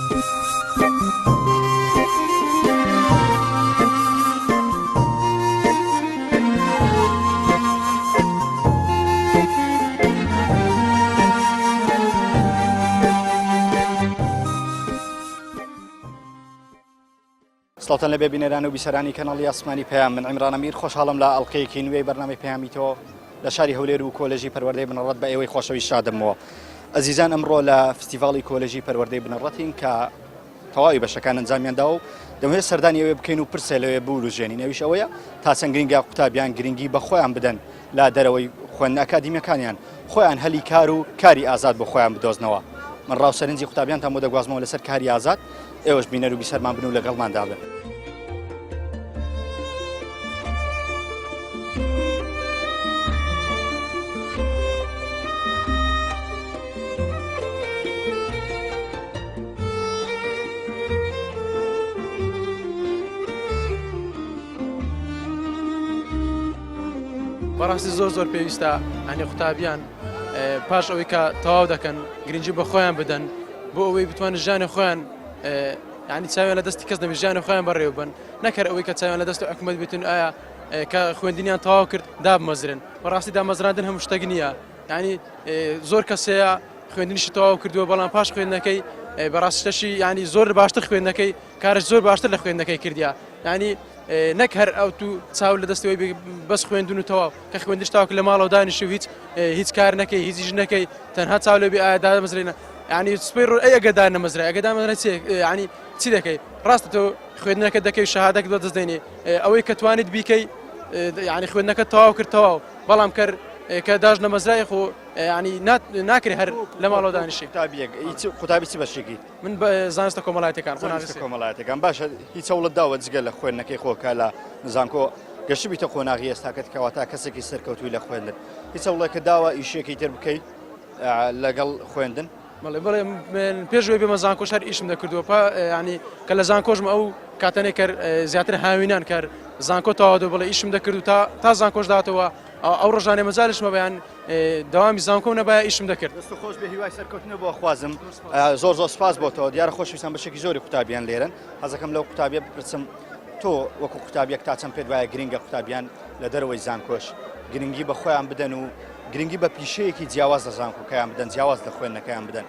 سڵاتان لەبێ بینەران و بیسەرانی کەناڵی ئاسمانی پەیام، من عیمران ئەمیر خۆشحاڵم لە ئەڵقەیەکی نوێی بەرنامەی پەیامی تۆ لە شاری هەولێر و کۆلێژی پەروەردەی بنەڕەت بە ئێوەی خۆشەویست شادمەوە. ئەزیزان ئەمڕۆ لە فستیڤاڵی کۆلێژی پەروەردەی بنەڕەتین کە تەواوی بەشەکان ئەنجامیاندا و دەمەوێت سەردانی ئەوێ بکەین و پرسێ لەوێ بوروژێنین. ئەویش ئەوەیە تا چەند گرنگە قوتابیان گرنگی بە خۆیان بدەن لە دەرەوەی خوێندنە ئەکادیمیەکانیان، خۆیان هەلی کار و کاری ئازاد بۆ خۆیان بدۆزنەوە. من ڕاوسەرنجی قوتابیانتان بۆ دەگوازمەوە لەسەر کاری ئازاد، ئێوەش بینەر و بیسەرمان بن و لەگەڵماندا بن. بەڕاستی زۆر پێویستە ئەنی قوتابیان پاش ئەوەی کە تەواو دەکەن گرنگی بە خۆیان بدەن بۆ ئەوەی بتوانن ژیانی خۆیان ینی چاویان لە دەستی کەس نەبێت، ژیانی خۆیان بەڕێوە بن، نەکەر ئەوەی کە چاویان لە دەست حکومەت بێتن ئایا کە خوێندنیان تەواو کرد دابمەزرن. بەڕاستی دامەزراندن هەموو شتێک نییە، ینی زۆر کەسەیە خوێندنیشی تەواو کردووە بەڵام پاش خوێندنەکەی بەڕاستیشی ینی زۆر باشتر خوێندنەکەی کارش زۆر باشتر لە خوێندنەکەی کردیا، ینی نەک هەر ئەو تو چاو لە دەستەوەی بەس خوێندون و تەواو کە خوێندش تاوکە لە ماڵەوە دانیشی و هیچ کار نەکەی هیچیش نەکەی تەنها چاو لەبێ ئایا دامەزرێنە، ینی سپەی ڕۆ ئەگەدان نەمەزرای ئەگەدامەزرە ینی چی دەکەی؟ ڕاستە تۆ خوێندنەکە دەکەی شەهادەکە دەستدەینێ ئەوەی کە توانیت بیکەی ینی خوێندنەکە تەواو کرد تەواو، بەڵام کە داژ نەمەزرای خۆ ینی ناکرێ هەر لە ماڵەوە دانیشی. قوتابی چی بەشێکی؟ من بە زانستە کۆمەڵایەتەکان کۆمەڵایەتەکان باشە هیچ هەوڵت داوە جگە لە خوێندنەکەی خۆکە لە نزانکۆ گەشتی بیتە خۆناغی ئێستاکەت کەواتە کەسێکی سەرکەوتووی لە خوێندن، هیچ هەوڵێکە داوە ئیشێکی تر بکەیت لەگەڵ خوێندن؟ بەڵێ پێشوەی بێمە زانکۆش هەر ئیشم دەکردووە ینی کە لە زانکۆژمە ئەو کاتەنێک کرد زیاتر هاوینان کرد زانکۆ تەواو بڵێ ئیشم دەکرد و تا زانکۆش داتەوە ئەو ڕۆژانێ مەجالشمە بەیان داوامی زانکۆ نەبایە ئیشم دەکرد. دەست خۆش بە هیوای سەرکەوتنە بۆ خوازم زۆر سپاس بۆتەوە، دیارە خۆشویستان بەشێکی زۆری قوتابیان لێرن. حەزەکەم لەو قوتابیە بپرسم تۆ وەکو قوتابیەک تا چەند پێت وایە گرنگە قوتابیان لە دەرەوەی زانکۆش گرنگی بە خۆیان بدەن و گرنگی بە پیشەیەکی جیاواز لە زانکۆکەیان بدەن، جیاواز لە خوێندنەکەیان بدەن؟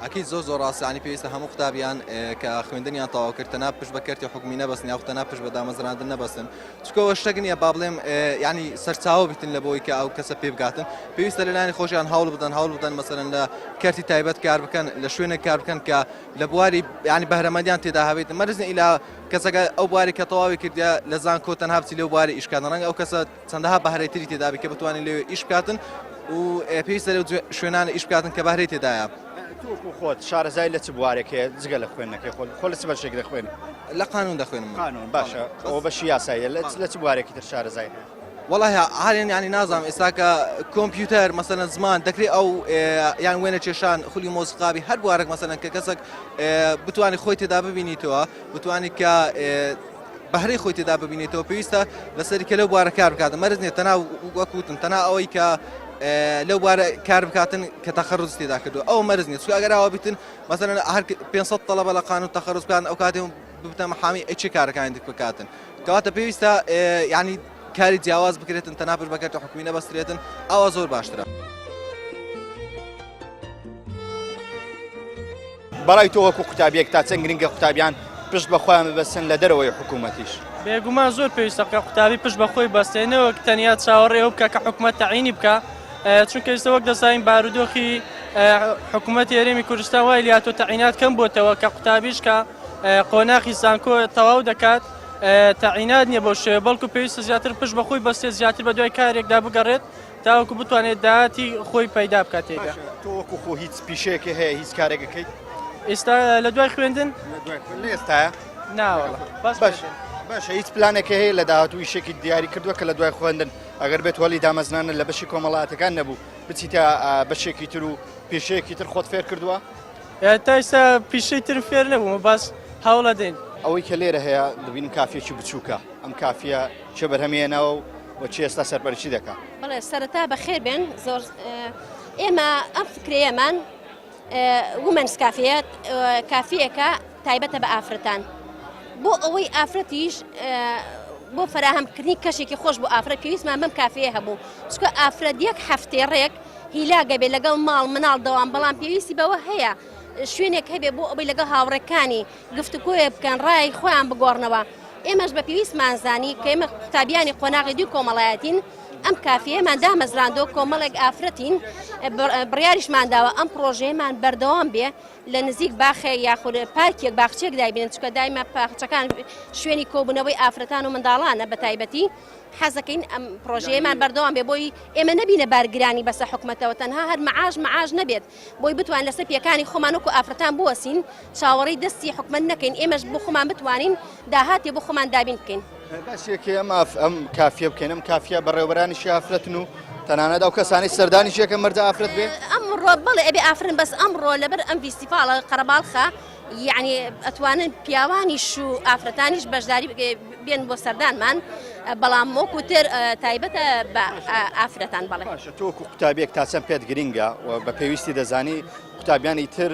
ئەکید زۆر ڕاستانی پێویستە هەموو قوتابیان کە خوێندنیان تەواوکردنا پشت بە کەرتی حکومی نەبەستن یا وختەنا پشت بە دامەزراندن نەبەستن، چکەوە شتێک نییە با بڵێم ینی سەرچاوە بیتن لە بۆی کە ئەو کەسە پێ بگاتن، پێویستە لەلایەنی خۆشیان هەوڵ بدەن مەسەرەن لە کەرتی تایبەت کار بکەن، لە شوێنێک کار بکەن کە لە بواری ینی بەهرەمەندیان تێدا هەبێت، مەرزنی ئیلا کەسەکە ئەو بواری کە تەواوی کردیا لە زانکۆ تەنها بچی لەو بواری ئیشکاتن، ڕەنگە ئەو کەسە چەندەها بەهرەیتری تێدا بێت کە بتوانین لێ ئیش بکاتن و پێویستە لەو شوێنانە ئیش بکاتن کە بەهرەی تێدایە. تۆ خۆت شارەزای لە چ بوارێکەیە جگە لە خوێندنەکەی خۆ لە چ بەشێک دەخوێن؟ لە قانون دەخوێنم. قانون باشە، ئەوە بەشی یاساییە لە چ بوارێکی تر شارەزای؟ وڵای هەرێن ینی نازانم ئێستاکە کۆمپیوتەر مەسەلەن زمان دەکرێت ئەو یان وێنە کێشان خولی مۆسیقابی هەر بوارێک مەسەلەن کە کەسێک بتوانێت خۆی تێدا ببینیتەوە بتوانێت کە بەهرەی خۆی تێدا ببینێتەوە پێویستە لەسەری کە لەو بوارە کار بکاتن، مەرز نیە تەنها وەکوتم تەنها ئەوەی کە لەو بوارە کار بکاتن کە تەخەڕوز تێدا کردووە ئەو مەرز نیە، چکە ئەگەراوە بیتن مەسەلەن هەر 500 تەڵەبە لە قانون تەخەڕوز بکاتن ئەو کاتێ ببتە مەحامی چی کارەکانی بکاتن، کەواتە پێویستە ینی کاری جیاواز بکرێتن تەنها پشت بە کەرتی حکومی نەبەسترێتن، ئەوە زۆر باشترە. بەڕای تۆ وەکو قوتابیەک تا چەند گرنگە قوتابیان پشت بە خۆیان ببەستن لە دەرەوەی حکوومەتیش؟ بێگومان زۆر پێویستە کە قوتابی پشت بە خۆی بەستێنەوە تەنیا چاوەڕێ ئەو بکە کە حکوومەت تەعینی بکە، چونکە ئێستا وەک دەزانین بارودۆخی حکوومەتی هەرێمی کوردستان وای لاتۆ تەعینات کەم بۆتەوە کە قوتابیش کە قۆناغی زانکۆ تەواو دەکات تەعینات نییە بۆ شێوە، بەڵکو پێویستە زیاتر پشت بە خۆی بەستێت زیاتر بە دوای کارێکدا بگەڕێت تاوەکو بتوانێت داهاتی خۆی پەیدا بکات تێدا. تۆ وەکو خۆ هیچ پیشەیەکی هەیە هیچ کارێکەکەیت؟ ئێستا لە دوای خوێندن ئێستاە ناوەڵە باشە هیچ پلانێکی هەیە لە داهاتوو شێکی دیاری کردووە کە لە دوای خوێندن ئەگەر بێت وەلی دامەزرانن لە بەشی کۆمەڵایەتەکان نەبوو بچیتە بەشێکی تر و پیشەیەکی تر خۆت فێر کردووە؟ تا ئێستا پیشەی تر فێر نەبوومە باس هەوڵە دێن. ئەوەی کە لێرە هەیە دەبینم کافیەکی بچووکە، ئەم کافیە چه بەرهەمێنەوە و چی ئێستا سەرپەرشتی دەکات؟ بەڵێ سەرەتا بەخێر بێن زۆر ئێمە ئەم فکرەیەمان ومنس کافێت کافیەکە تایبەتە بە ئافرەتان بۆ ئەوەی ئافرەتیش بۆ فراهەمکردنی کەشێکی خۆش بۆ ئافرەت پێویستمان بەم کافەیە هەبوو چکە ئافرەت یەک هەفتەی ڕێک هیلاگە بێت لەگەڵ ماڵ مناڵ دەوام بەڵام پێویستی بەوە هەیە شوێنێک هەبێ بۆ ئەوەی لەگەڵ هاوڕەکانی گفتوگۆیە بکەن ڕای خۆیان بگۆڕنەوە ئێمەش بە پێویستمان زانی کە ئێمە قوتابیانی قۆناغی دوو کۆمەڵایەتین ئەم کافەیەمان دامەزراندۆ کۆمەڵێک ئافرەتین بڕیاریشمان داوە ئەم پرۆژەیەمان بەردەوام بێ لە نزیک باخێ یاخود پارکێک باخچێک دایبێن چکە دایمە باخچەکان شوێنی کۆبوونەوەی ئافرەتان و منداڵانە بە تایبەتی حەزەکەین ئەم پرۆژەیەمان بەردەوام بێ بۆی ئێمە نەبینە بارگرانی بەسە حکومەتەوە تەنها هەر مەعاش نەبێت بۆی بتوان لەسەر پیەکانی خۆمان وەکو ئافرەتان بوەسین چاوەڕێی دەستی حکومەت نەکەین ئێمەش بۆ خۆمان بتوانین داهاتێ بۆ خۆمان دابین بکەین باشێکی ئەم کافیە بکەین ئەم کافیە بەڕێوەبەرانیشی ئافرەتن و تەنانەت ئەو کەسانی سەردانیشیەکە مەرجە ئافرەت بێ ئەمڕۆ بەڵێ ئەبێ ئافرن بەس ئەمڕۆ لەبەر ئەم فیستیڤالە قەرەباڵخە یعنی ئەتوانن پیاوانیش و ئافرەتانیش بەشداری بێن بۆ سەردانمان بەڵام وەکوتر تایبەتە بە ئافرەتان بەڵێ تۆ وەکو قوتابیەک تا چەند پێت گرینگە و بە پێویستی دەزانی قوتابیانی تر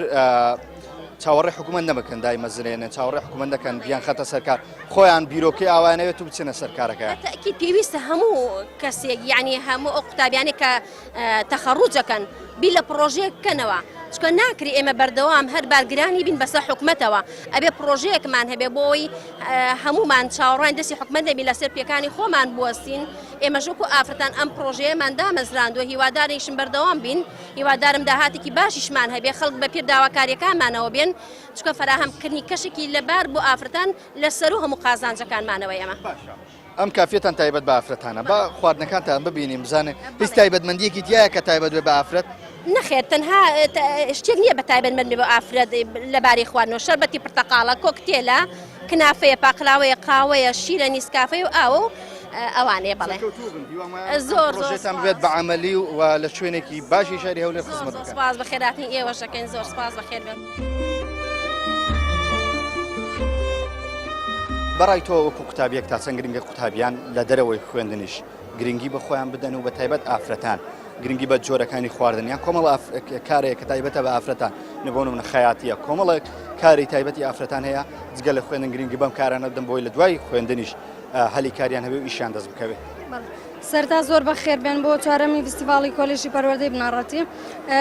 چاوەڕێی حکومەت نەبکەن دایمەزرێنن چاوەڕێی حکومەت دەکەن بیان خەتە سەرکار خۆیان بیرۆکەی ئاوانەوێت و بچنە سەرکارەکە تاکید پێویستە هەموو کەسێک یعنی هەموو ئەو قوتابیانی کە تەخەڕوجەکەن بی لە پرۆژەیە بکەنەوە چکە ناکری ئێمە بەردەوام هەر بارگرانی بین بەسەر حکومەتەوە ئەبێ پرۆژەیەکمان هەبێ بۆی هەمومان چاوەڕوان دەستی حکومەت دەبی لەسەر پێکانی خۆمان بوەستین ئێمە ژووکو ئافرەتان ئەم پرۆژەیەمان دامەزراندووە هیوادارێکشم بەردەوام بین هیوادارم داهاتێکی باشیشمان هەبێ خەڵک بە پێر داواکاریەکانمانەوە بێن چکە فراهەمکردنی کەشێکی لەبار بۆ ئافرەتان لەسەر و هەموو قازانجەکانمانەوە ئێمە ئەم کافێتان تایبەت بە ئافرەتانە بە خواردنەکانتان ببینیم بزانێت هیچ تایبەتمەندیەکی تایە کە تایبەت بێ بە ئافرەت نەخێر تەنها شتێک نییە بە تایبەتمەند بێ بە ئافرەت لەباری خواردنەوە شەربەتی پرتەقاڵە کۆکتێلە کنافەیە پاقلاوەیە قاوەیە شیرە نیسکافەی و ئاوە و ئەوانەیە بەڵێ زۆر ڕۆژێتان بێت بە عەمەلی و لە شوێنێکی باشی شاری هەولێر خزمەت بکەن سپاس بە خێراتنی ئێوەشەکەین زۆر سپاس بەخێر بێت بەڕای تۆ وەکو قوتابیەک تا چەند گرنگە قوتابیان لە دەرەوەی خوێندنیش گرنگی بە خۆیان بدەن و بە تایبەت ئافرەتان گرنگی بە جۆرەکانی خواردنیان کۆمەڵ کارێک کە تایبەتە بە ئافرەتان نبوون منە خەیاتیە کۆمەڵێک کاری تایبەتی ئافرەتان هەیە جگە لە خوێندن گرنگی بەم کارانە بدەن بۆی لە دوای خوێندنیش هەلی کاریان هەبێ و ئیشیان دەست بکەوێت سەرتا زۆر بە خێربێن بۆ چوارەمی فستیڤاڵی کۆلێژی پەروەردەی بنەڕەتی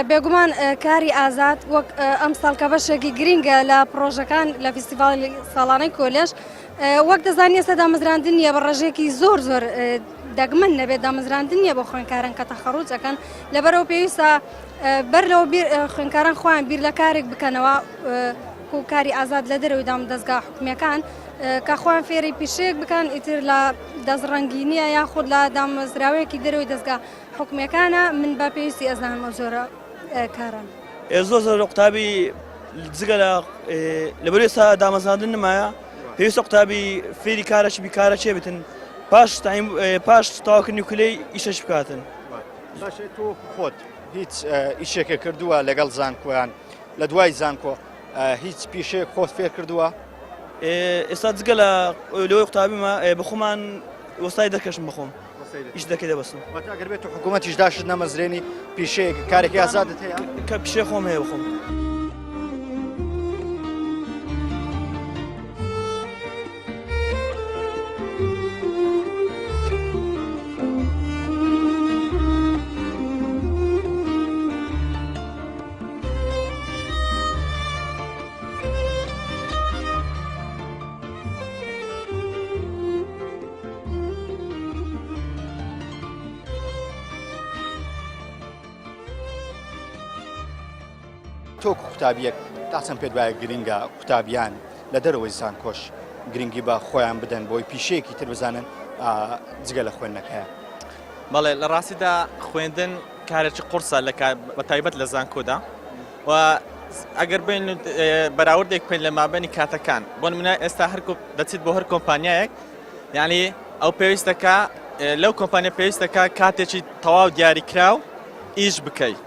بێگومان کاری ئازاد وەک ئەم ساڵکە بەشێکی گرینگە لە پرۆژەکان لە فستیڤاڵی ساڵانەی کۆلێژ وەک دەزانی ئێستا دامەزراندن نیە بە ڕێژێکی زۆر دەگمەن نەبێت دامەزراندن نیە بۆ خوێنکاران کە تەخەڕوجەکەن لەبەرەوە پێویستە بەر لەوە خوێنکاران خۆیان بیر لە کارێک بکەنەوە و کاری ئازاد لە دەرەوەی دام دەستگا حکومیەکان کە خۆیان فێری پیشەیەک بکەن ئیتر لە دەستڕەنگینیە یاخود لە دامەزراوەیەکی دەرەوەی دەستگا حکومیەکانە من بە پێویستی ئەزانم ئەو زۆرە کاران زۆر قوتابی جگە لەبەر ئێستا دامەزراندن نمایە پێویستە قوتابی فێری کارەشی بیکارە چێ بتن پاش تاواکردنی کولەی ئیشەش بکاتن باشێ تۆ خۆت هیچ ئیشێکە کردووە لەگەڵ زانکۆیان لە دوای زانکۆ هیچ پیشەیەک خۆت فێر کردووە ئێستا جگە لەوەی قوتابیمە بخۆمان وەستای دەکەشم بخۆم ئیش دەکەی دەبەستم ئەگەر بێت و حکوومەتیش داشت نەمەزرێنی پیشەیەک کارێکی ئازادت هەیە کە پیشەی خۆم هەیە بخۆم تۆ قوتابیەک تا چەند پێت وایە گرینگە قوتابیان لە دەرەوەی زانکۆش گرنگی بە خۆیان بدەن بۆی پیشەیەکی تر بزانن جگە لە خوێندنەکەیە بەڵێ لە ڕاستیدا خوێندن کارێکی قورسە بە تایبەت لە زانکۆدا و ئەگەر بین بەراوردێک پێین لە مابەنی کاتەکان بۆ نمونە ئێستا هەر دەچیت بۆ هەر کۆمپانیایەک یعنی ئەو پێویستەکە لەو کۆمپانیا پێویستەکە کاتێکی تەواو دیاریکراو ئیش بکەیت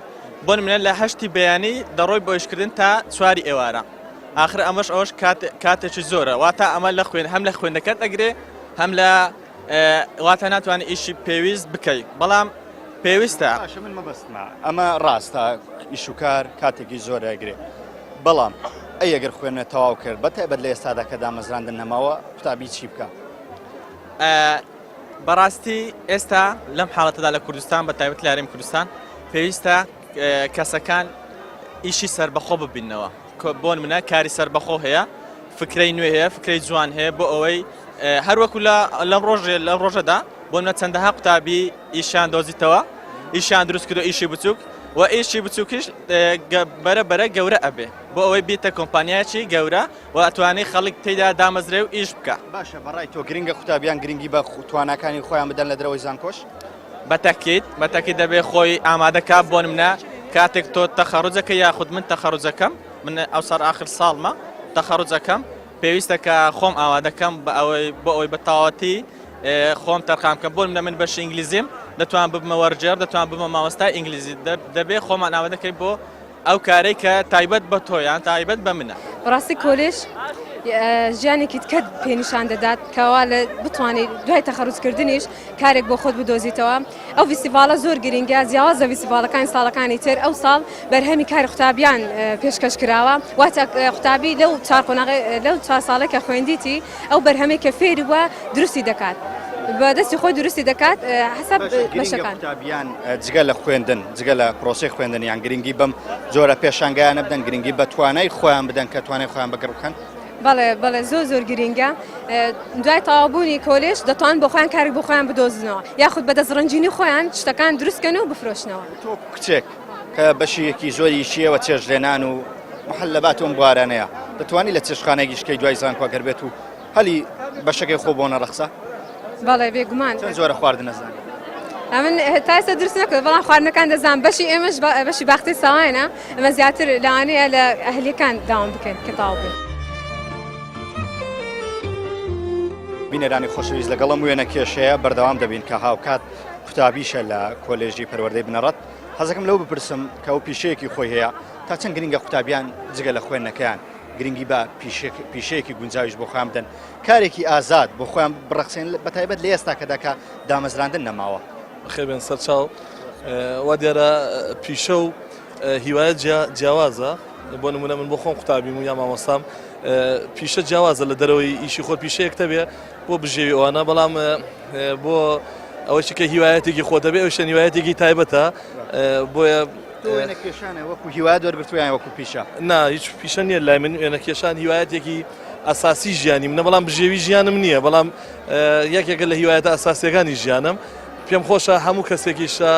بۆ نمونە لە 8 بەیانی دەڕۆی بۆ ئیشکردن تا 4 ئێوارە ئاخر ئەوەش کاتێکی زۆرە واتە ئەمە لە هەم لە خوێندەکەت ئەگرێ هەم لە واتە ناتوانێت ئیشی پێویست بکەیت بەڵام پێویستە باشە من مەبەستمە ئەمە ڕاستە ئیشوکار کاتێکی زۆر ئەگرێ بەڵام ئەگەر خوێنە تەواو کرد بە تایبەت لە ئێستادا کە دامەزراندن نەماوە قوتابی چی بکە؟ بەڕاستی ئێستا لەم حاڵەتەدا لە کوردستان بە تایبەت لە هەرێمی کوردستان پێویستە کەسەکان ئیشی سەربەخۆ ببینەوە بۆ نمونە کاری سەربەخۆ هەیە فکرەی نوێ هەیە فکرەی جوان هەیە بۆ ئەوەی هەروەکو لەم ڕۆژەدا بۆ نمونە چەندەها قوتابی ئیشیان دۆزیتەوە ئیشیان دروست کردو ئیشی بچووک و ئیشی بچووکیش بەرە گەورە ئەبێ بۆ ئەوەی بێتە کۆمپانیایکی گەورە و ئەتوانێت خەڵک تێیدا دامەزرێ و ئیش بکە. باشە بەڕای تۆ گرنگە قوتابیان گرنگی بە توانەکانی خۆیان بدەن لە دەرەوەی زانکۆش؟ بەتەکید دەبێت خۆی ئامادەکە بۆ نمونە کاتێک تۆ تەخەڕوجەکە یاخود من تەخەڕوجەکەم من ئەوسەر ئاخر ساڵمە تەخەڕوجەکەم پێویستە کە خۆم ئامادەکەم بۆ ئەوەی بە تاواتی خۆم تەرخام کە بۆ من بەشی ئینگلیزیم دەتوان ببمە وەرجێر دەتوان ببمە مامۆستای ئینگلیزی دەبێت خۆمان ئامادەکەی بۆ ئەو کارەی کە تایبەت بە تۆیان تایبەت بە منە. بەڕاستی کۆلێژ ژیانێکی تکە پێنیشان دەدات کەوا لە بتوانێت دوای تەخەڕوجکردنیش کارێک بۆ خۆت بدۆزیتەوە. ئەو فیستیڤالە زۆر گرنگە جیاوازە فیستیڤالەکانی ساڵەکانی تر ئەو ساڵ بەرهەمی کاری قوتابیان پێشکەش کراوە واتە قوتابی لەو لەو 4 ساڵێکە خوێندیتی ئەو بەرهەمەی کە فێری وە دروستی دەکات بەدەستی خۆی دروستی دەکات حساب بەشەکان. قوتابیان جگە لە خوێندن جگە لە پرۆسی خوێندن یان گرنگی بەم جۆرە پێشانگایانە بدەن گرنگی بە توانای خۆیان بدەن کە توانای خۆیان بەگڕکەن؟ بەڵێ زۆر گرنگە دوای تەواوبوونی کۆلێژ دەتوان بۆ خۆیان کارێک بۆ خۆیان بدۆزنەوە یاخود بە دەستڕەنجینی خۆیان شتەکان دروستکەن و بفرۆشنەوە. تۆ کچێک کە بەشیەکی زۆری شیەوە چێژلێنان و محەلەبات و بوارانەیە دەتوانی لە چێشخانەیەکی شکەی دوای زانکۆگەر بێت و هەلی بەشەکەی خۆ بۆ نەڕەخسە؟ بەڵێ بێگومان چەند جۆرە خواردن نەزانێت. من تا ئێستا دروست نەکرد بەڵام خواردنەکان دەزانم بەشی ئێمەش بەشی باختی ساوایانە ئەمە زیاتر لەوانەیە لە ئەهلیەکان داوام بکەن کە تاوا بێت. بینەرانی خۆشەویست لەگەڵم وێنە کێشەیە بەردەوام دەبین کە هاوکات قوتابیشە لە کۆلێژی پەروەردەی بنەڕەت حەزەکەم لەو بپرسم کە ئەو پیشەیەکی خۆی هەیە تا چەند گرنگە قوتابیان جگە لە خوێندنەکەیان گرنگی بە پیشەیەکی گونجاویش بۆ خۆیان بدەن کارێکی ئازاد بۆ خۆیان بڕەخسێن بەتایبەت لە ئێستا کە دەکا دامەزراندن نەماوە. خێبێن سەرچاو وا دیارە پیشە و هیوایەت جیاوازە بۆ نمونە من بۆ خۆم قوتابیم و یا مامۆستام پیشە جیاوازە لە دەرەوەی ئیشی خۆ پیشەیەک دەبێ بۆ بژێوی ئەوانە بەڵام بۆ ئەوەی کە هیوایەتێکی خۆ دەبێ ئەوشە هیوایەتێکی تایبەتە بۆیە وێنە کێشانە وەکو هیوایەت وەرگرتویان وەکو پیشە؟ نا هیچ پیشە نییە لای من وێنە کێشان هیوایەتێکی ئەساسی ژیانی منە بەڵام بژێوی ژیانم نییە بەڵام یەکێکە لە هیوایەتە ئەساسیەکانی ژیانم پێم خۆشە هەموو کەسێکیشە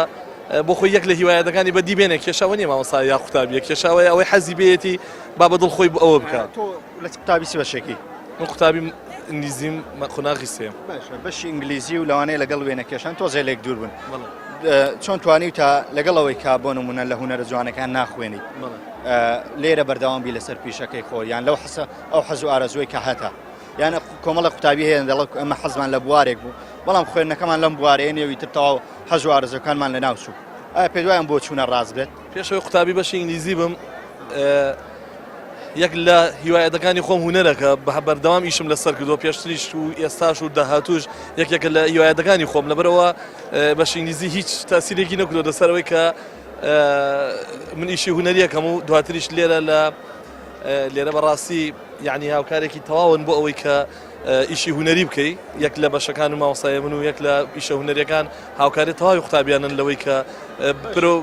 بۆ خۆی یەک لە هیوایەتەکانی بەدی بێنێ کێشاوە نیە مامۆستا یا قوتابیە کێشاوەیە ئەوەی حەزی بێتی با بەدڵ خۆی ئەوە بکات. تۆ لە قوتابی چ بەشێکی؟ من قوتابی ئینگلیزیم قۆناغی سێم. باشە بەشی ئینگلیزی و لەوانەیە لەگەڵ وێنە کێشان تۆ زێلێک دوور بوون چۆن توانی تا لەگەڵەوەی کا بۆ نمونە لە هونەرە جوانەکان ناخوێنی لێرە بەردەوام بی لەسەر پیشەکەی خۆ یان لەو ئەو حەز و ئارەزوی کە هەتا یانە کۆمەڵە قوتابی هەیە دەڵێت ئەمە حەزمان لە بوارێک بوو بەڵام خوێندنەکەمان لەم بوارەیە نێوی تر تەواو حەز و ئارەزەکانمان لە ناو چوو. ئایا پێ دوایان بۆ چوونە ڕاست بێت؟ پێشەوەی قوتابی بەشی ئینگلیزی بم یەک لە هیوایەتەکانی خۆم هونەرەکە بە بەردەوام ئیشم لەسەر کردو پێشتریش و ئێستاش و داهاتوش یەکێکە لە هیوایەتەکانی خۆم لەبەرەوە بەشی ئینگلیزی هیچ تاسیرێکی نەکردو لەسەرەوەی کە من ئیشی هونەریەکەم و دواتریش لێرە بەڕاستی یعنی هاوکارێکی تەواون بۆ ئەوەی کە ئیشی هونەری بکەی یەک لە بەشەکان و مامۆستایە من و یەک لە ئیشە هونەریەکان هاوکاری تەواوی قوتابیانن لەوەی کە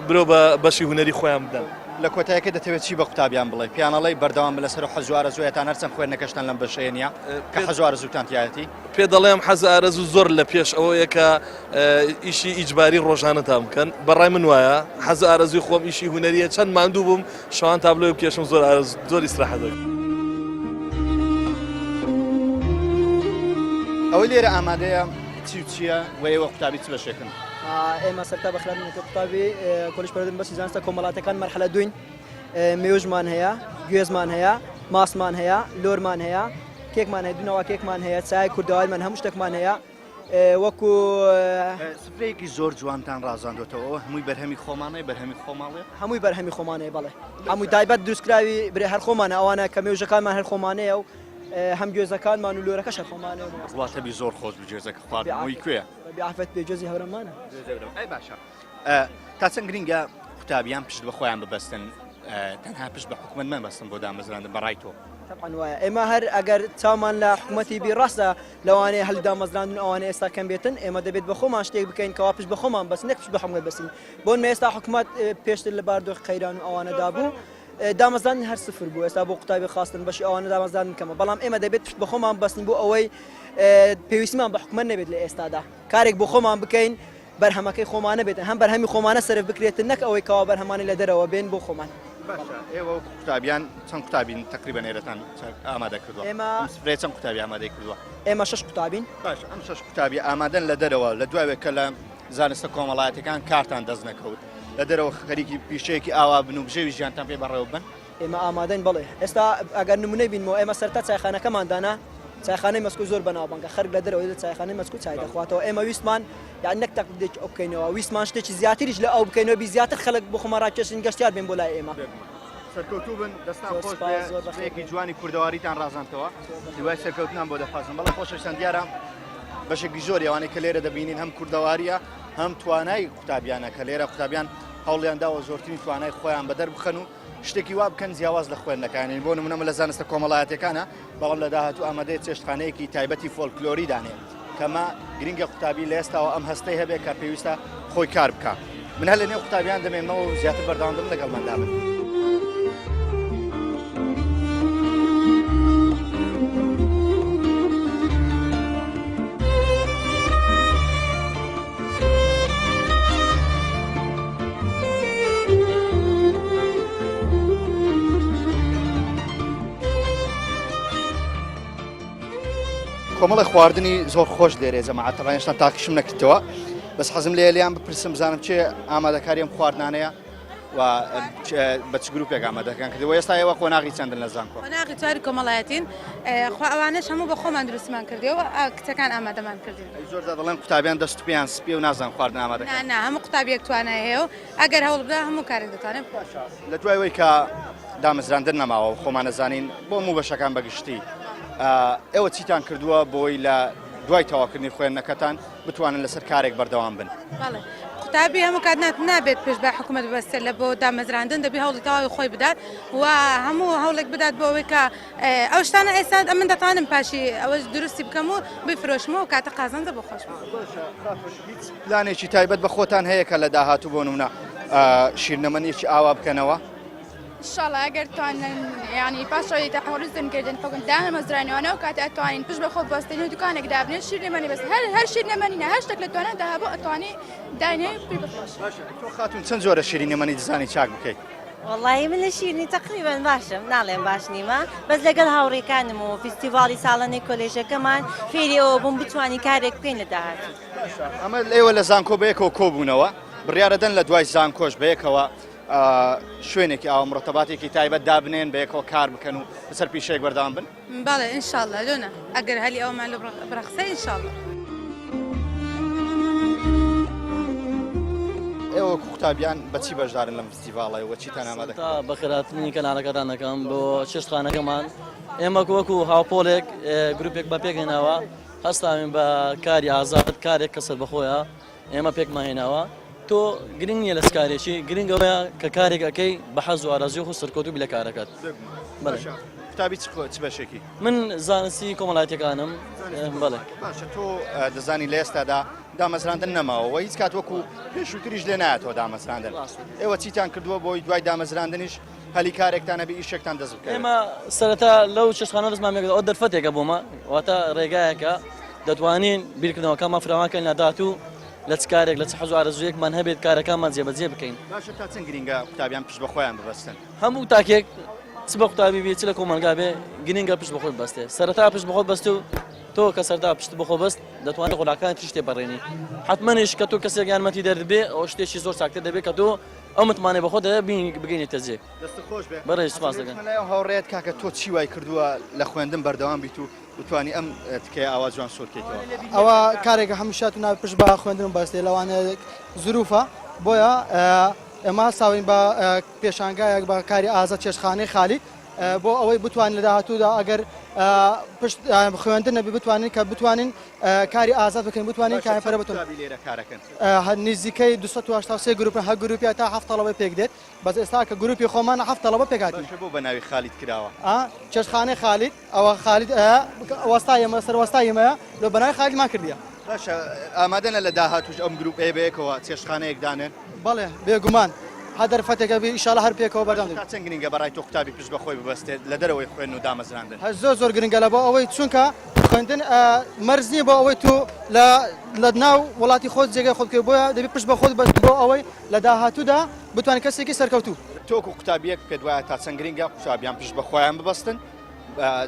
برۆ بە بەشی هونەری خۆیان بدەن. لە کۆتایەکە دەتەوێت چی بە قوتابیان بڵێ پیانەڵی بەردەوام لەسەر حەز و ئارەزویەتان هەرچەند خوێندنەکەشتان لەم بەشەیە نیە کە حەز و ئارەزوتان تایەتی؟ پێ دەڵێم حەز و ئارەزوو زۆر لە پێش ئەوەیە کە ئیشی ئیجباری ڕۆژانەتان بکەن بەڕای من وایە حەز و ئارەزوی خۆم ئیشی هونەریە چەند ماندوو بووم شەوان تابلۆی بکێشم زۆر ئیسراحەت دەکەم. ئەوەی لێرە ئامادەیە چی و چییە و ئێوە قوتابی چ بەشێکن؟ ئێمە سەرتا بەخراردنەکە قوتابی کۆلێژ پەروەردەی بەرهەمی زانستە کۆمەڵاتەکان مەرحەلە دوین مێوژمان هەیە گوێزمان هەیە ماسمان هەیە لۆرمان هەیە کێکمان هەیە دوونەوە کێکمان هەیە چای کوردەوایمان هەموو شتێکمان هەیە وەکو سفرەیەکی زۆر جوانتان ڕازاندۆتەوە هەمووی بەرهەمی خۆمانەیە بەرهەمی خۆماڵێ هەمووی بەرهەمی خۆمانەیە بەڵێ هەمووی تایبەت دروستکراوی برێ هەر خۆمانە ئەوانە کە مێوژەکانمان هەر خۆمانەیە و هەم گوێزەکانمان و لۆرەکەش هەر خۆمانەیە واتەبی زۆر خۆش بجێزەکە خواردنەوەی کوێیە؟ بیعافەت بێجۆزی هەورەمانە. ئەی باشە تا چەند گرینگە قوتابیان پشت بە خۆیان ببەستن تەنها پشت بە حکومەت مەبەستن بۆ دامەزراندن بەڕای تۆ طبعا وایە ئێمە هەر ئەگەر چامان لە حکوومەتی بیڕاستە لەوانەیە هەڵی دامەزراندن ئەوانە ئێستا کەم بێتن ئێمە دەبێت بە خۆمان شتێک بکەین کەوا پشت بە خۆمان بەس نەک پشت بە حکومەت بەسین بۆن ئێستا حکومەت پێشتر لە باردۆخی قەیران و ئەوانەدا بوو دامەزراندن هەر سفر بوو ئێستا بۆ قوتابی خاستن بەشی ئەوانە دامەزراندن کەمە بەڵام ئێمە دەبێت پشت بە خۆمان بەسین بۆ ئەوەی پێویستیمان بە حکومەت نەبێت لە ئێستادا کارێک بۆ خۆمان بکەین بەرهەمەکەی خۆمانە بێتن هەم بەرهەمی خۆمانە سەرف بکرێتن نەک ئەوەی کەوا بەرهەمانی لە دەرەوە بێن بۆ خۆمان ئێوە قوتابیان چەند قوتابین تقریبا ئێرەتان ئامادە کردووە ئێمە چەند قوتابی ئامادەی کردووە ئێمە 6 قوتابین باش ئەم 6 قوتابی ئامادەن لە دەرەوە لە دوایێک کە لە زانستە کۆمەڵایەتەکان کارتان دەست نەکەوت لە دەرەوە خەریکی پیشەیەکی ئاوا بن و بژێوی ژیانتان پێ بەڕێوە بن ئێمە ئامادەین بڵێ ئێستا ئەگەر نمونەی بینەوە ئێمە سەرتا چایخانەکەماندانا چایخانەی مەسکو زۆر بەناوبانگە خەرک لە دەرەوە چایخانەی مەسکو چای دەخواتەوە ئێمە ویستمان یان نەک تەقلید ئەو بکەینەوە ویستمان شتێکی زیاتریش لە ئەو بکەینەوە بی زیاتر خەڵک بۆ خۆمان ڕاکێشین گەشتیار بێن بۆ لای ئێمە سەرکەوتوو بن دەستان خۆش بەیەکی جوانی کوردەواریتان ڕازاندەوە دوای سەرکەوتنان بۆ دەخوازم بەڵام خۆشەویستان دیارە بەشێکی زۆر ئەوانەی کە لێرە دەبینین هەم کوردەواریە هەم توانای قوتابیانە کە لێرە قوتابیان هەوڵیان داوە زۆرترین توانای خۆیان بەدەر بخەن و شتێکی وا بکەن جیاواز لە خوێندنەکانین بۆ نمونە لە زانستە کۆمەڵایەتەکانە بەڵام لە داهاتوو ئامادەی چێشتخانەیەکی تایبەتی فۆلکلۆری دانێ کەمە گرینگە قوتابی لە ئێستاوە ئەم هەستەی هەبێ کە پێویستە خۆی کار بکە من هەر لە نێو قوتابیان دەمێنمەوە و زیاتر بەردەوامدەم لەگەڵماندا بن کۆمەڵی خواردنی زۆر خۆش لێرێ جەماعەت ڕایشتان تاقیشم نەکردەوە بەس حەزم لێ لیان بپرسم بزانم چێ ئامادەکاری ئەم خواردنانەیە و بە چ گروپێک ئامادەکان کردەوە ئێستا ئێوە قۆناغی چەندن لە زانکۆ قۆناغی چواری کۆمەڵایەتین ئەوانەش هەموو بە خۆمان دروستمان کردەوە کچەکان ئامادەمان کردین زۆر دەڵێن قوتابیان دەست و پێیان سپی و نازان خواردن ئامادەکان نا هەموو قوتابیەک توانای هەیە و ئەگەر هەوڵ بدا هەموو کارێک دەتوانێت لە دوایەوەی کە دامەزراندن نەماوە و خۆمان نەزانین بۆ هەموو بەشەکان بەگشتی ئێوە چیتان کردووە بۆی لە دوای تەواوکردنی خوێندنەکەتان بتوانن لەسەر کارێک بەردەوام بن قوتابی هەموو کات نابێت پێش بە حکوومەت بەستێ لە بۆ دامەزراندن دەبی هەوڵی تەواوی خۆی بدات و هەموو هەوڵێک بدات بۆ ئەوەی کە ئەو شتانە ئێستا من دەتوانم پاشی ئەوەش درستی بکەم و بفرۆشمەوە و کاتە قازانجە بۆ خۆشم پلانێکی تایبەت بە خۆتان هەیە کە لە داهاتوو بۆ نمونە شیرنەمەنیێکی ئاوا بکەنەوە ئینشاڵڵا ئەگەر توانن ینی پاشەوەی تەحوڵستنکردن فقط دامەزرانەوەنەوە کاتە ئەتوانین پشت بە خۆ بەستین و دوکانێک دابنێت شیرنەمەنی بەس هەر شیرنەمەنینە هەر شتێک لە توانە داهابوو ئەتوانی داینێ پێ بفرۆش تۆ خاتون چەند جۆرە شیرینەمەنی دەزانی چاک بکەیت وڵی من لە شیرنی تقریبا باشم ناڵێم باش نیمە بەس لەگەڵ هاوڕێکانم و فیستیڤاڵی ساڵانەی کۆلێژەکەمان فێری ئەوە بووم بتوانی کارێک بکەین لە داهاتی ئەمە ئێوە لە زانکۆ بەیەکەوە کۆبوونەوە بڕیارەدەن لە دوای زانکۆش بەیەکەوە شوێنێکی ئاوا مرتەباتێکی تایبەت دابنێن بەیەکەوە کار بکەن و لەسەر پیشەیەک بەردەوام بن بەڵێ ئینشاڵڵا لۆنە ئەگەر هەلی ئەومان لە بڕەخسە ئینشاڵڵا ئێوە قوتابیان بەچی بەشدارن لەم فستیڤاڵەوە چیتان ئامادە بە خێراتنی کەناڵەکەتانەکەم بۆ چێشتخانەکەمان ئێمە وەکو هاوپۆلێک گروپێک بە پێکهێناوە هەستاوین بە کاری ئازاد کارێک کەسەر بەخۆیە ئێمە پێکمان هێناوە تۆ گرنگ نییە لە سکارێکی گرنگەوەیە کە کارێک ئەەکەی بە حەز و ئارازی و سەرکەوتوبی لە کارەکەت قوتابی چ بەشێکی من زانستی کۆمەڵاتیەکانم بڵێ باشە تۆ دەزانی لە ئێستادا دامەزراندن نەماوە هیچ کات وەکو پێشووتریش لێ نایەتەوە دامەزراندن ئێوە چیتان کردووە بۆی دوای دامەزراندنیش هەلی کارێکتانە بە ئیشێکتان دەست بکەن ئێمە سەرەتا لەو چێشتخانە دەستمان پێ ئەو دەرفەتێکە بۆمە واتە ڕێگایەکە دەتوانین بیرکردنەوەکەمان فراوانکەین لە داهاتوو لە چ کارێک لە چ حەز و ئارەزوویەکمان هەبێت کارەکانمان جێبەجێ بکەین باشە تا چەند گرینگە قوتابیان پشت بە خۆیان ببەستن هەموو تاکێک چ بە قوتابی بێت چ لە کۆمەلگا بێ گرنگە پشت بە خۆت بەستێ سەرەتا پشت بە خۆت بەست و تۆ کە سەرتا پشت بە خۆ بەست دەتوانێت قوڵاکان تری شتێ بەڕێنی حتمەنیش کە تۆ کەسێک یارمەتی دەردبێ ئەو شتێکی زۆر چاکتر دەبێت کە تۆ ئەو متمانێ بە خۆ بگەینێتە جێ بەڕێ سپاس دەکەن هاوڕێت کاکە تۆ چی وای کردووە لە خوێندن بەردەوام بیت و بتوانی ئەم تکەی ئاوا جوان سۆرکەیتەوە ئەوە کارێکە هەمیشات و ناو پشت بە خوێندن بەستێ لەوانە زروفە بۆیە ئێمە ساوین بە پێشانگایەک بە کاری ئازاد چێشتخانەی خالیک بۆ ئەوەی بتوانین لە داهاتوودا ئەگەر پشت خوێندن نەبی بتوانین کە بتوانین کاری ئازاد بکەین بتوانین کارپەرە بتون نزیکەی 283 گروپ هە گروپی تا 7 تەڵەبە پێک دێت بەس ئێستا کە گروپی خۆمانە 7 تەڵەبە پێکاتی بۆ بە ناوی خالید کراوە چێشخانەی خالید ئەوە خالید وەستایمە سەروەستایمەیە لە بەناوی خالید مان کردیە باشە ئامادەنە لە داهاتوش ئەم گروپێ بەیەکەوە چێشخانەیەک دانێن بەڵێ بێگومان هەدەر فەتێکە بێ ئیشاڵە هەر پێکەوە بەردەم تا چەند گرنگە بەڕای تۆ قوتابی پشت بەخۆی ببەستێت لە دەرەوەی خوێن و دامەزراندن زۆر گرنگە لە بۆ ئەوەی چونکە خوێندن مەرز نییە بۆ ئەوەی تو لە ناو وڵاتی خۆت جێگەی خۆت کرد بۆیە دەبێت پشت بە خۆت بەست بۆ ئەوەی لە داهاتوودا بتوانین کەسێکی سەرکەوتوو تۆکو قوتابیەک پێت وایە تا چەند گرنگە قوتابیان پشت بە خۆیان ببەستن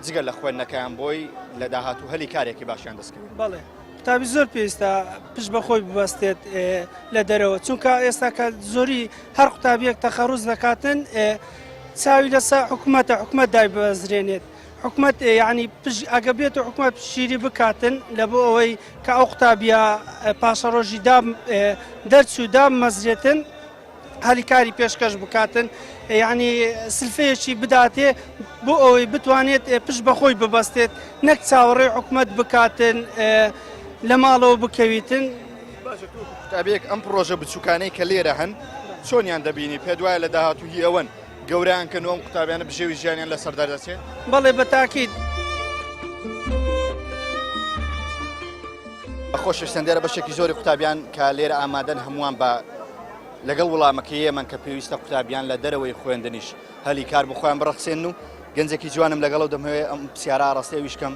جگەل لە خوێندنەکەیان بۆی لە داهاتوو هەلی کارێکی باشیان دەستکەوێت بەڵێ قوتابی زۆر پێویستە پشت بەخۆی ببەستێت لە دەرەوە چونکە ئێستا کە زۆری هەر قوتابیەک تەخەڕوز دەکاتن چاوی لەسەر حکوومەت دای بەزرێنێت حکوومەت یعنی ئەگە بێت و حکوومەت پشیری بکاتن لە بۆ ئەوەی کە ئەو قوتابیە پاشە ڕۆژی دەرچوو مەزرێتن هەلی کاری پێشکەش بکاتن یعنی سلفەیەکی بداتێ بۆ ئەوەی بتوانێت پشت بەخۆی ببەستێت نەک چاوەڕێی حکوومەت بکاتن لە ماڵەوە بکەویتن قوتابیەک ئەم پرۆژە بچووکانەی کە لێرە هەن چۆنیان دەبینی پێت وایە لە داهاتوو هی ئەوەن گەوریان کە ئەم قوتابیانە بژێوی ژیانیان لەسەر دەردەچێت بەڵێ بە تاکید خۆشەویستان دیارە بەشێکی زۆری قوتابیان کە لێرە ئامادەن هەمووان بە لەگەڵ وڵامەکە ئێمەن کە پێویستە قوتابیان لە دەرەوەی خوێندنیش هەلی کار بخۆیان بڕەخسێن و گەنجێکی جوانم لەگەڵەوە دەمەوێت ئەم پرسیارە ڕاستەیەویشکەم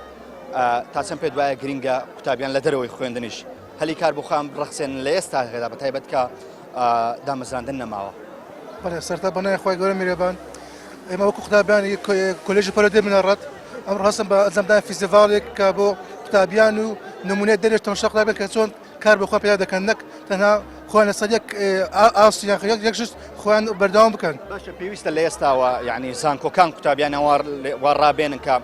تا چەند پێت وایە گرینگە قوتابیان لە دەرەوەی خوێندنیش هەلی کار بخۆیان بڕەخسێن لە ئێستا هێدا بەتایبەت کە دامەزراندن نەماوە بەڵێ سەرتا بەنای خۆی گەورە میرێبان ئێمە وەکو قوتابیانی کۆلێژی پەرۆدی بنەڕەت ئەم ڕاستم بە ئەنجامدان فیستیڤالێک کە بۆ قوتابیان و نمونەی دەرێت تەماشا قوتابیان کە چۆن کار بخۆیان پێدا دەکەن نەک تەنها خۆیان لەسەر ئاسیان یەکشت خۆیان بەردەوام بکەن باشە پێویستە لە ئێستاوە یعنی زانکۆکان قوتابیان ڕابێنن کە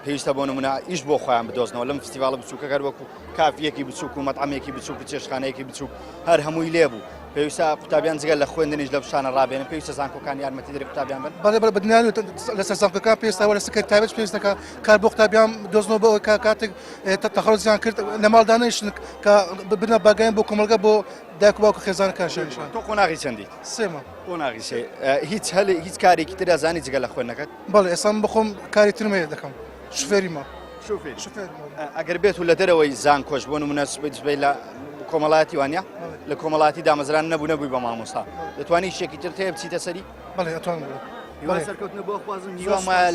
پێویستە بۆ نمونە ئیش بۆ خۆیان بدۆزنەوە لەم فستیڤالە بچووکە هەر وەکو کافیەکی بچووک و مەطعەمێکی بچووک و چێشخانەیەکی بچووک هەر هەمووی لێبوو پێویستە قوتابیان جگەل لە خوێندنیش لە شانە ڕابێنن پێویستە زانکۆکان یارمەتی دەری قوتابیان بن بەڵێ بەدنیان و لەسەر زانکۆکان پێویستە وە لە سکەی تایبەت پێویستەکە کار بۆ قوتابیان دۆزنەوە بۆ ئەوەی کاتێک تەخەڕوزیان کرد لە ماڵدانەیشن کە بنە باگەیان بۆ کۆمەلگە بۆ دایک و باوکە خێزانەکانشان تۆ قۆناغی چەندیت سێمە قۆناغی سێ هیچ کارێکی تر زانی جگەل لە خوێندنەکەت بەڵێ ئێستا بخۆم کاری ترمەیە دەکەم شوفێریمە ئەگەر بێت و لە دەرەوەی زان کۆش بۆ نمونە سبەی لە کۆمەڵاتی وانە لە کۆمەڵاتی دامەزران نەبوو نەبووی بە مامۆستا دەتوانی شتێکی تر تێ بچیتە سەری بەڵێ ئەتوانم سەرکەوتنە بۆ خوازم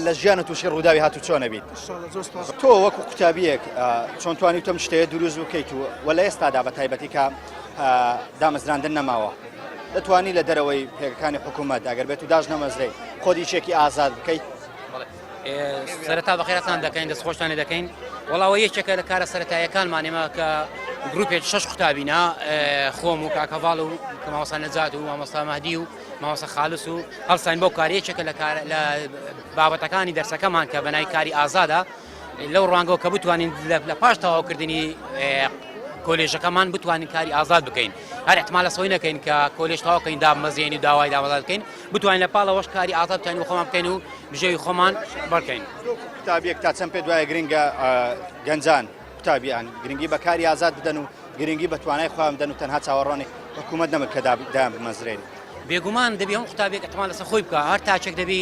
لە ژیانە تووشی ڕووداوی هاتوو چۆنە بیت تۆ وەکو قوتابیەک چۆن توانی تۆم شتەیە دروست بکەیت و لە ئێستادا بە تایبەتی کە دامەزراندن نەماوە دەتوانی لە دەرەوەی پێکەکانی حکوومەت ئەگەر بێت و داژ نەمەزرەی خۆدیشێکی ئازاد بکەیت سەرەتا بەخێراتان دەکەین دەستخۆشتانی دەکەین وەڵاوە یەکێکە لە کارە سەرەتاییەکانمانێمە کە گروپێک 6 قوتابینە خۆم و کاکەڤاڵ و کە مامۆستا نەجات و مامۆستا مەهدی و مامۆستا خالس و هەڵساین بۆ کارێکێکە لە بابەتەکانی دەرسەکەمان کە بەنای کاری ئازادە لەو ڕوانگەوە کە بتوانین لە پاش تەواوکردنی کۆلێژەکەمان بتوانین کاری ئازاد بکەین هەر احتمال لەسەوەی نەکەین کە کۆلێژ تەواوکەین دامەزێنی و داوای دامەزاد بکەین بتوانین لە پاڵەوەش کاری ئازاد بکەین و خۆمان بکەین و بژێوی خۆمان بەڕکەین قوتابیەک تا چەند پێت وایە گرنگە گەنجان قوتابیان گرنگی بە کاری ئازاد بدەن و گرنگی بە توانای خۆیان بدەن و تەنها چاوەڕوانی حکوومەت نەبن کە دام بمەزرێن بێگومان دەبی هەم قوتابیەک احتمال لەسەر خۆی بکە هەر تاچێک دەبی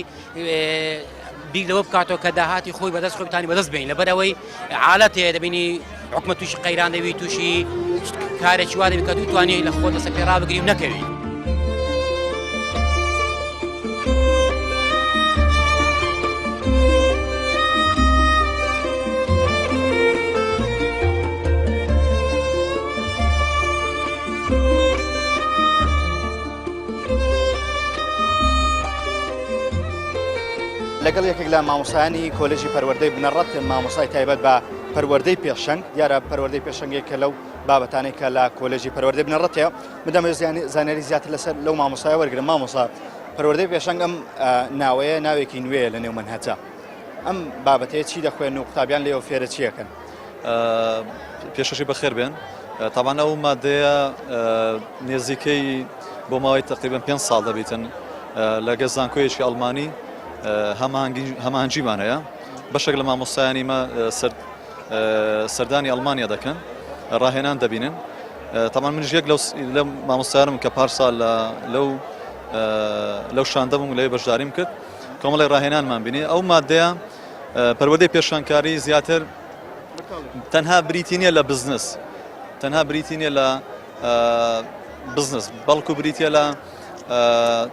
بیگ لەوە بکاتەوە کە داهاتی خۆی بەدەست خۆی بتانی بەدەست بین لەبەرەوەی حالەت هەیە دەبینی حکومەت تووشی قەیران دەبی تووشی کارێکی وا دەبی کە دوتوانی لە خۆت لەسەر پێ ڕابگری و نەکەوی لەگەڵ یەکێک لە مامۆسایانی کۆلێژی پەروەردەی بنەڕەت مامۆسای تایبەت بە پەروەردەی پێشەنگ دیارە پەروەردەی پێشەنگێکە لەو بابەتانەی کە لە کۆلێژی پەروەردەی بنەڕەتەیە بدەمە زانیاری زیاتر لەسەر لەو مامۆسای وەرگرم مامۆسا پەروەردەی پێشەنگ ئەم ناوەیە ناوێکی نوێیە لە نێو منهەجە ئەم بابەتەیە چی دەخوێن و قوتابیان لێەوە فێرە چیەکەن پێشەشی بەخێر بێن تاوان ئەو مادەیە نێزیکەی بۆ ماوەی تقریبان 5 ساڵ دەبیتن لە گەزانکۆیەکی ئەڵمانی هەماهەنگیمان هەیە بەشێک لە مامۆستایانیمە سەردانی ئەڵمانیا دەکەن ڕاهێنان دەبینن تامان منش یەک لەو مامۆستایانم کە پارسال لەو شاندەبووم لەوێ بەشداریم کرد کۆمەڵی ڕاهێنانمان بینی ئەو مادەیە پەروەردەی پێشانکاری زیاتر تەنها بریتی نییە لە بزنس تەنها بریتی نییە لە بزنس بەڵکو بریتە لە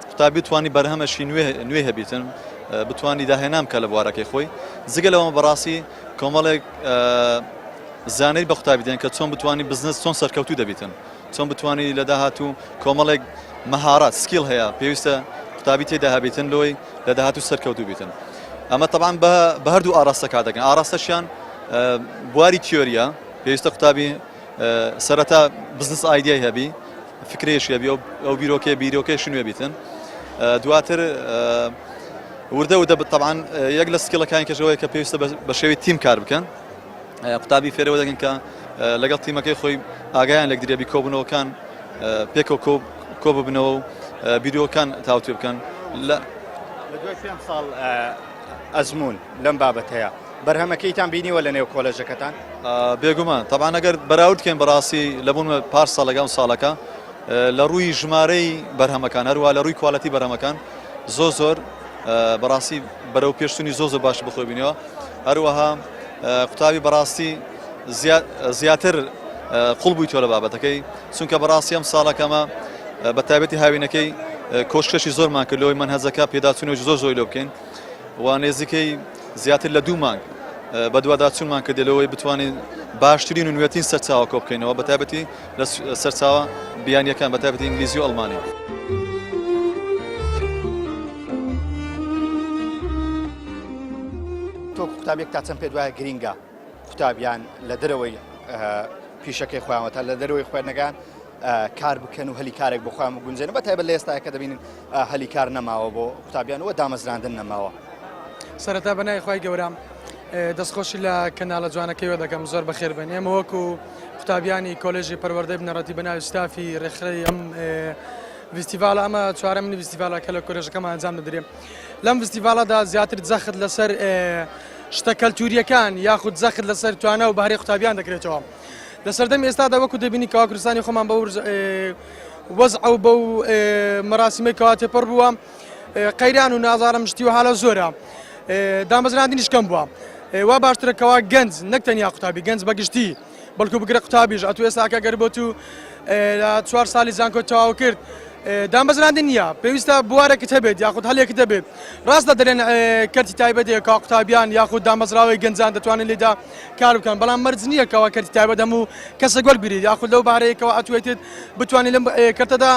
قوتابی توانی بەرهەمەشی نوێ هەبیتن بتوانی داهێنام کە لە بوارەکەی خۆی جگە لەوە بەڕاستی کۆمەڵێک زانەی بە قوتابی دێن کە چۆن بتوانی بزنس چۆن سەرکەوتوو دەبیتن چۆن بتوانی لە داهاتوو کۆمەڵێک مەهارات سکیل هەیە پێویستە قوتابی تێدا هەبیتن لۆی لە داهاتوو سەرکەوتوو بیتن ئەمە طبعاً بە هەردوو ئاراستە کار دەکەن ئاراستەشیان بواری تیۆریە پێویستە قوتابی سەرەتا بزنس ئایدیای هەبی فکرێشی هەبی ئەو بیرۆکەیەکی نوێ بیتن دواتر وردە طبعاً یەک لە سکیلەکانی کەژەوەی کە پێویستە بە شێوی تیم کار بکەن قوتابی فێرەوە دەگەن کە لەگەڵ تیمەکەی خۆی ئاگایان لە گرێبی کۆبوونەوەکان پێکەوە کۆ ببنەوە و بیرۆکان تاوتێ بکەن لە دوای 5 ساڵ ئەزمون لەم بابەت هەیە بەرهەمەکەیتان بینیوە لە نێو کۆلێژەکەتان بێگومان طبعاً ئەگەر بەراورد بکەین بەڕاستی لەبوون پارس ساڵ لەگەڵ ساڵەکە لە ڕووی ژمارەی بەرهەمەکان هەروە لە ڕووی کوالەتی بەرهەمەکان زۆر بەڕاستی بەرەو پێشتنی زۆر باش بخۆی بینەوە هەروەها قوتابی بەڕاستی زیاتر قوڵ بووی تۆ لە بابەتەکەی چونکە بەڕاستی ئەم ساڵەکەمە بە تایبەتی هاوینەکەی کۆشکەشی زۆرمان کرد لەوەی منهەجەکە پێداچوونەوەی زۆر لێ بکەین و نێزیکەی زیاتر لە 2 مانگ بە دوواداچوونمان کردێ لەوەی بتوانین باشترین و نوێترین سەرچاوە کۆ بکەینەوە بە تایبەتی لە سەرچاوە بیانیەکان بە تایبەتی ئینگلیزی و ئەڵمانی تۆ قوتابێک تا چەند پێ دوایە گرینگە قوتابیان لە دەرەوەی پیشەکەی خۆیانەوە لە دەرەوەی خوێندنەکان کار بکەن و هەلی کارێک بۆ خۆیان بگونجێنن بە تایبەت لە ئێستاکە دەبینن هەلی کار نەماوە بۆ قوتابیان وە دامەزراندن نەماوە سەرەتا بەنای خۆی گەورم دەستخۆشی لە کەناڵە جوانەکەیەوە دەکەم زۆر بەخێر بن ئێمە وەکو قوتابیانی کۆلێژی پەروەردەی بنەڕەتی بەناوی ستافی ڕێکخراوی ئەم فستیڤالە ئەمە چوارەمینی فستیڤالەکە لە کۆلێژەکەمان ئەنجام دەدرێن لەم فستیڤالەدا زیاتر جەخت لەسەر شتە کەلتوریەکان یاخود جەخت لەسەر توانە و بەهرەی قوتابیان دەکرێتەوە لە سەردەمی ئێستادا وەکو دەبینی کەوا کوردستانی خۆمان بە وەزع و بەو مەراسیمەی کەوا تێپەڕ بووە قەیران و نازارم شتی و حالە زۆرە دامەزراندنیش کەم بووە وا باشترەکەوا گەنج نەک تەنیا قوتابی گەنج بەگشتی بەڵکو بگرە قوتابیش ئەتو ئێستاکە گەر بۆ تو لە 4 ساڵی زانکۆ تەواو کرد دامەزراندن نییە پێویستە بوارێکت هەبێت یاخود هەلێکت دەبێت ڕاست لە دەرێن کەرتی تایبەتێک کا قوتابیان یاخود دامەزراوی گەنجان دەتوانن لێدا کار بکەن بەڵام مەرج نییە کەوا کەرتی تایبەت هەموو کەسە گوەر بگریت یاخود لەو بارەیەکەوە ئەتوێتێت بتوانین لەم کەرتەدا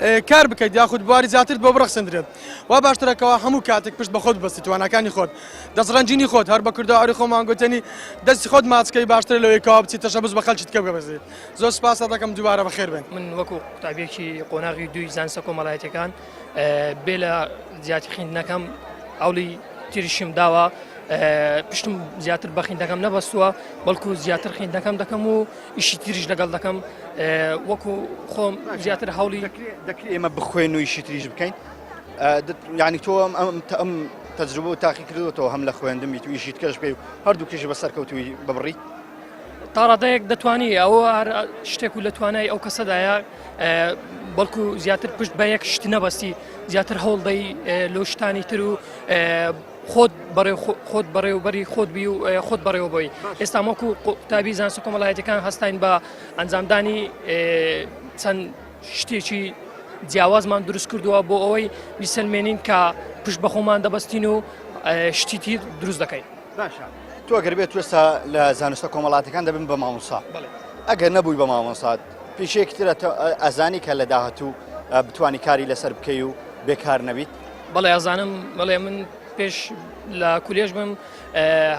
کار بکەیت یاخود بواری زیاتر بۆ بڕەخسەندرێت وا باشترەکەەوە هەموو کاتێک پشت بە خۆت بەستی توانەکانی خۆت دەستڕەنجینی خۆت هەر بە کورداواری خۆمان گوتنی دەستی خۆت ماچکەی باشتر لەوەیەکەوە بچیتە شەبز بە خەڵکیت کە ببەزێت زۆر سپاس دەکەم دووبارە بەخێر بن من وەکو قوتابیەکی قۆناغی دوی زانستە کۆمەڵایەتەکان بێ لە زیاتی خوێندنەکەم ئەوڵی تریشم داوە پشتم زیاتر بە خوێندنەکەم نەبەستووە بەڵکو زیاتر خوێندنەکەم دەکەم و ئیشی تریش لەگەڵ دەکەم وەکو خۆم زیاتر هەوڵی دەکرێت ئێمە بخوێن و ئیشی تریش بکەین یعنی تۆ ئەم تەجروبە و تاقی کردوەوە هەم لە خوێندن بیت و ئیشیت کەش پێ و هەردوو کێشی بەسەر کەوتوی ببڕی تا ڕادەیەک دەتوانی ئەوە شتێک و لە توانای ئەو کەسەدایە بەڵکو زیاتر پشت بە یەک شتی نەبەستی زیاتر هەوڵدەی لەو شتانی تر و خۆت بەڕێوبەری خۆت بی و خۆت بەڕێوە بۆی ئێستا وەکو قوتابی زانست و کۆمەڵایەتەکان هەستین بە ئەنجامدانی چەند شتێکی جیاوازمان دروست کردووە بۆ ئەوەی بیسەلمێنین کە پشت بە خۆمان دەبەستین و شتی تر دروست دەکەین باشە تۆ ئەگەر بێت توێستا لە زانستە کۆمەڵاتەکان دەبن بە مامۆستا ئەگەر نەبووی بە مامۆسات پیشەیەکی ترە ئەزانی کە لە داهاتوو بتوانی کاری لەسەر بکەی و بێکار نەبیت بەڵێ ئەزانم بەڵێ من پێش لە کولێژ بم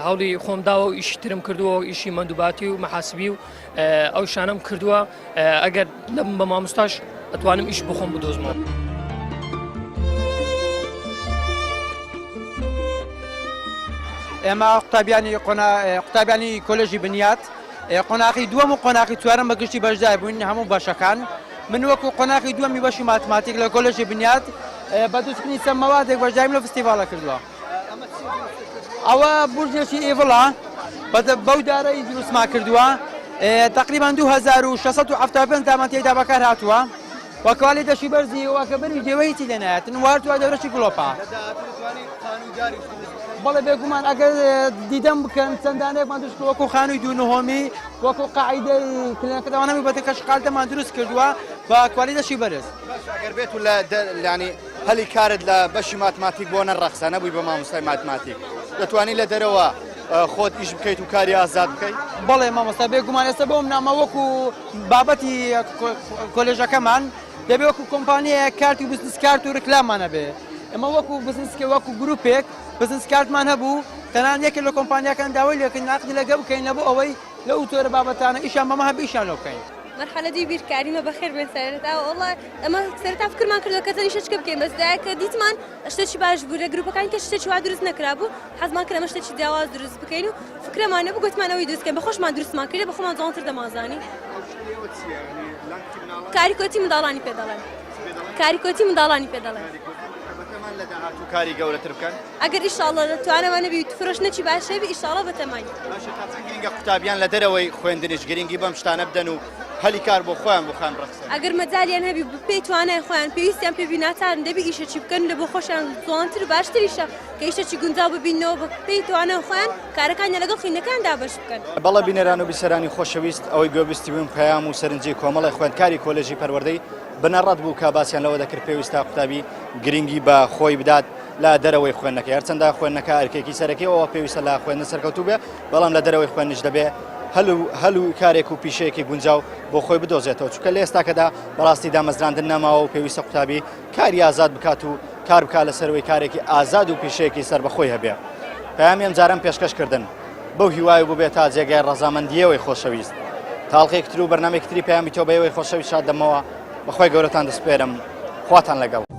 هەوڵی خۆم داوە و ئیشی ترم کردووە و ئیشی مەندوباتی و مەحاسبی و ئەو شانم کردووە ئەگەر لەم بە مامۆستاش ئەتوانم ئیش بۆ خۆم بدۆزمەوە ئێمە قوتابیانی کۆلێژی بنیات قۆناغی دووەم و قۆناغی چوارەم بەگشتی بەشدار بووین هەموو بەشەکان من وەکو قۆناغی دووەمی بەشی ماتماتیک لە کۆلێژی بنیات بە دروستکردنی چەند مەوادێک بەشداریمە لە فستیڤالە کردووە. ئەوە بورجێکی ئێڤڵە بەو دارایی دروستمان کردووە تقریبا 2675 دامان تێیدا بەکار هاتووە وەکوالی دەشی بەرزی وەکە بەری دێوەی هیچی لێ نایەتن واردووە دەورەشی گڵۆپا. بەڵێ بێگومان ئەگەر دیدەم بکەن چەندانەیەکمان دروست وەکو خانووی دوو نهۆمی وەکو قاعیدەی کلێنەکەداوانەمی بەتە کەشقالتەمان دروست کردووە بە کوالی دەشی بەرز. ئەگەر بێت و لە ینی هەلی کارت لە بەشی ماتماتیک بۆ نەڕەخسە نەبووی بە مامۆستای ماتماتیک دەتوانی لە دەرەوە خۆت ئیش بکەیت و کاری ئازاد بکەیت؟ بەڵێ مامۆستا بێگومان ئێستا بۆم نامە وەکو بابەتی کۆلێژەکەمان دەبێ وەکو کۆمپانیایە کارتی و بزنس کارت و ڕکلامانە بێ. ئەمە وەکو بزنسکە وەکو گروپێک بزنس کارتمان هەبوو تەنان یەکێک لە کۆمپانیاکان داوای لێکن ناقدی لەگە بکەین لەبوو ئەوەی لەو تۆرە بابەتانە ئیشان بەمە هەبێ ئیشان لێ بکەین. مرحلة دي بيركاريمة بخير بين سيرتا والله أما سيرتا فكر ما كردو كتاني شش كبكين بس داك ديتمان اشتش باش بولا جروب كان كشتش واحد درس نكرابو حز ما كنا مشتش دواز درس بكينو فكرة ما نبغى قلت ما نوي درس كان بخش ما درس ما كده بخو ما زانتر دمازاني كاريكوتي مدالاني بدالان كاريكوتي مدالاني بدالان کاری گەورەتر بکەن ئەگەر ئیشاڵڵە دەتوانەوانە بی فرۆش نەچی باشێ بی ئیشاڵە بەتەمای گرنگە قوتابیان لە دەرەوەی خوێندنیش گرنگی بەم شتانە بدەن و هەلی کار بۆ خۆیان بخوان ڕخسە ئەگەر مەجالیان هەبی پێی توانای خۆیان پێویستیان پێبی ناتان دەبی ئیشەچی بکەن لە بۆ خۆشیان جوانتر باشتریشە کە ئیشەچی گونجاو ببینەوە بە پێی توانای خۆیان کارەکانیان لەگەڵ خوێندنەکاندا بەش بکەن. بەڵە بینەران و بیسەرانی خۆشەویست ئەوەی گوێبیستی بوون پەیام و سەرنجی کۆمەڵی خوێندکاری کۆلێژی پەروەردەی بنەڕەت بوو کە باسییان لەوە دەکرد پێویستە قوتابی گرنگی بە خۆی بدات لا دەرەوەی خوێندنەکە هەرچەندە خوێندنەکە ئەرکێکی سەرەکیەوە پێویستە لە خوێندن سەرکەوتوو بێ بەڵام لە دەرەوەی خوێندنش دەبێ هەلو کارێک و پیشەیەکی گونجاو بۆ خۆی بدۆزێتەوە چونکە لە ئێستاکەدا بەڕاستی دامەزراندن نەماوە و پێویستە قوتابی کاری ئازاد بکات و کار بکات لەسەرەوەی کارێکی ئازاد و پیشەیەکی سەر بەخۆی هەبێ. پەیامیان جاران پێشکەشکردن بەو هیوای بوو بێت تا جێگای ڕەزامەندیەوەی خۆشەویست تاڵقەیەکتر و بەرنامەیەکتری پەیامی تۆ بە ئێوەی خۆشەویست شاد دەمەوە بەخۆی گەورەتان دەسپێرم خواتان لەگەڵ.